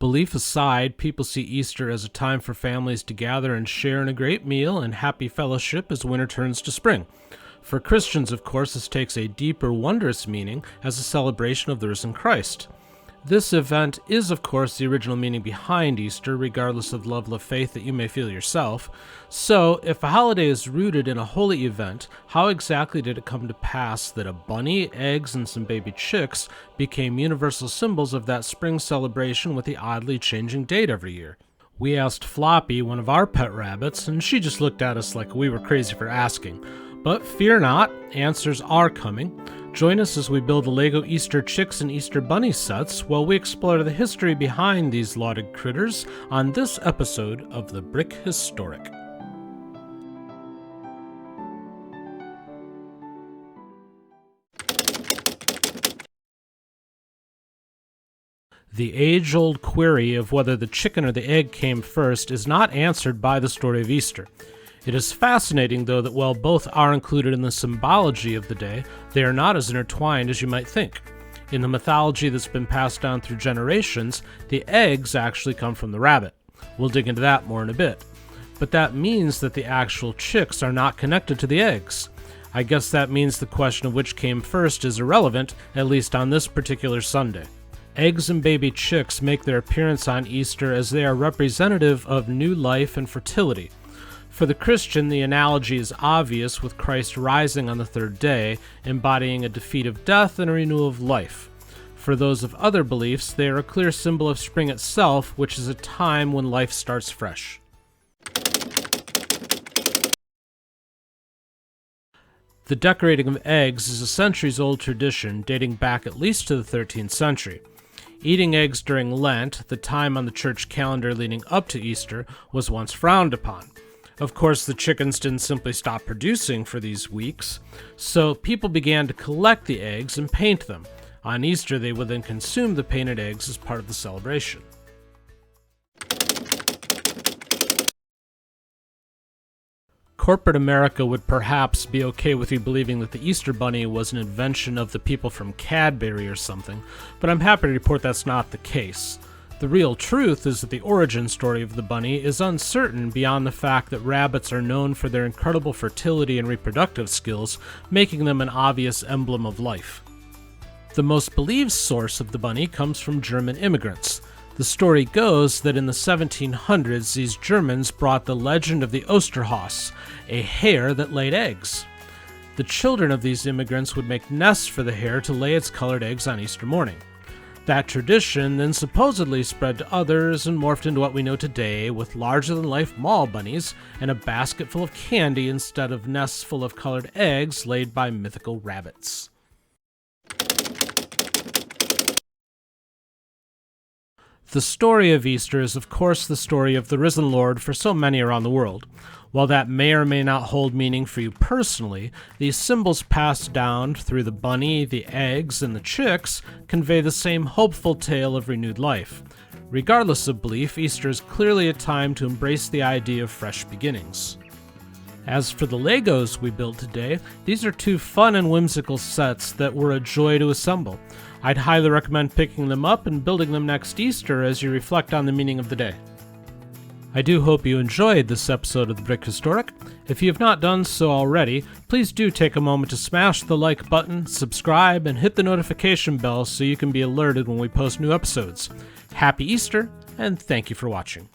Belief aside, people see Easter as a time for families to gather and share in a great meal and happy fellowship as winter turns to spring. For Christians, of course, this takes a deeper, wondrous meaning as a celebration of the risen Christ. This event is, of course, the original meaning behind Easter, regardless of the level of faith that you may feel yourself. So, if a holiday is rooted in a holy event, how exactly did it come to pass that a bunny, eggs, and some baby chicks became universal symbols of that spring celebration with the oddly changing date every year? We asked Floppy, one of our pet rabbits, and she just looked at us like we were crazy for asking. But fear not, answers are coming. Join us as we build the Lego Easter Chicks and Easter Bunny sets while we explore the history behind these lauded critters on this episode of the Brick Historic. The age-old query of whether the chicken or the egg came first is not answered by the story of Easter. It is fascinating, though, that while both are included in the symbology of the day, they are not as intertwined as you might think. In the mythology that's been passed down through generations, the eggs actually come from the rabbit. We'll dig into that more in a bit. But that means that the actual chicks are not connected to the eggs. I guess that means the question of which came first is irrelevant, at least on this particular Sunday. Eggs and baby chicks make their appearance on Easter as they are representative of new life and fertility. For the Christian, the analogy is obvious, with Christ rising on the third day, embodying a defeat of death and a renewal of life. For those of other beliefs, they are a clear symbol of spring itself, which is a time when life starts fresh. The decorating of eggs is a centuries-old tradition dating back at least to the 13th century. Eating eggs during Lent, the time on the church calendar leading up to Easter, was once frowned upon. Of course, the chickens didn't simply stop producing for these weeks, so people began to collect the eggs and paint them. On Easter, they would then consume the painted eggs as part of the celebration. Corporate America would perhaps be okay with you believing that the Easter Bunny was an invention of the people from Cadbury or something, but I'm happy to report that's not the case. The real truth is that the origin story of the bunny is uncertain beyond the fact that rabbits are known for their incredible fertility and reproductive skills, making them an obvious emblem of life. The most believed source of the bunny comes from German immigrants. The story goes that in the 1700s, these Germans brought the legend of the Osterhaus, a hare that laid eggs. The children of these immigrants would make nests for the hare to lay its colored eggs on Easter morning. That tradition then supposedly spread to others and morphed into what we know today, with larger-than-life mall bunnies and a basket full of candy instead of nests full of colored eggs laid by mythical rabbits. The story of Easter is, of course, the story of the risen Lord for so many around the world. While that may or may not hold meaning for you personally, these symbols passed down through the bunny, the eggs, and the chicks convey the same hopeful tale of renewed life. Regardless of belief, Easter is clearly a time to embrace the idea of fresh beginnings. As for the Legos we built today, these are two fun and whimsical sets that were a joy to assemble. I'd highly recommend picking them up and building them next Easter as you reflect on the meaning of the day. I do hope you enjoyed this episode of the Brick Historic. If you have not done so already, please do take a moment to smash the like button, subscribe, and hit the notification bell so you can be alerted when we post new episodes. Happy Easter, and thank you for watching.